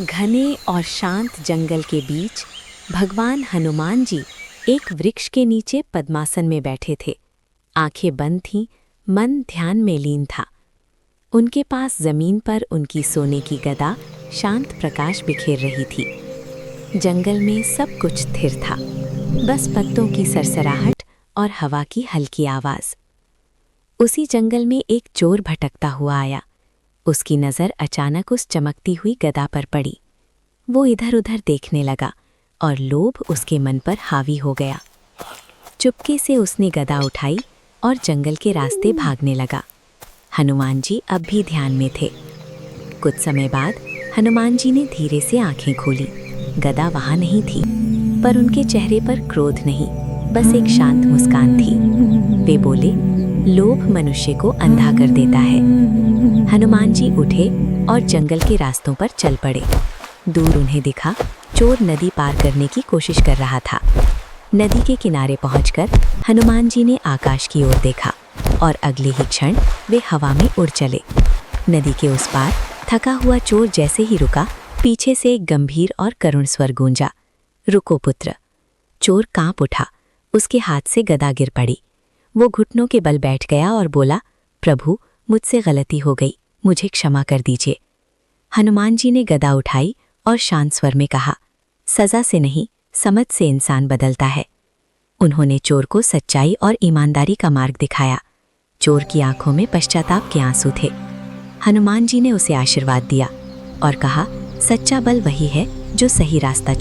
घने और शांत जंगल के बीच भगवान हनुमान जी एक वृक्ष के नीचे पद्मासन में बैठे थे। आंखें बंद थीं, मन ध्यान में लीन था। उनके पास जमीन पर उनकी सोने की गदा शांत प्रकाश बिखेर रही थी। जंगल में सब कुछ स्थिर था, बस पत्तों की सरसराहट और हवा की हल्की आवाज। उसी जंगल में एक चोर भटकता हुआ आया। उसकी नज़र अचानक उस चमकती हुई गदा पर पड़ी। वो इधर-उधर देखने लगा और लोभ उसके मन पर हावी हो गया। चुपके से उसने गदा उठाई और जंगल के रास्ते भागने लगा। हनुमान जी अब भी ध्यान में थे। कुछ समय बाद हनुमान जी ने धीरे से आंखें खोली। गदा वहां नहीं थी, पर उनके चेहरे पर क्रोध नहीं, बस एक शांत मुस्कान थी। वे बोले, लोभ मनुष्य को अंधा कर देता है। हनुमान जी उठे और जंगल के रास्तों पर चल पड़े। दूर उन्हें दिखा, चोर नदी पार करने की कोशिश कर रहा था। नदी के किनारे पहुंचकर हनुमान जी ने आकाश की ओर देखा और अगले ही क्षण वे हवा में उड़ चले। नदी के उस पार थका हुआ चोर जैसे ही रुका, पीछे से एक गंभीर और करुण स्वर गूंजा, रुको पुत्र। चोर कांप उठा, उसके हाथ से गदा गिर पड़ी। वो घुटनों के बल बैठ गया और बोला, प्रभु, मुझसे गलती हो गई, मुझे क्षमा कर दीजिए। हनुमान जी ने गदा उठाई और शांत स्वर में कहा, सजा से नहीं, समझ से इंसान बदलता है। उन्होंने चोर को सच्चाई और ईमानदारी का मार्ग दिखाया। चोर की आंखों में पश्चाताप के आंसू थे। हनुमान जी ने उसे आशीर्वाद दिया और कहा, सच्चा बल वही है जो सही रास्ता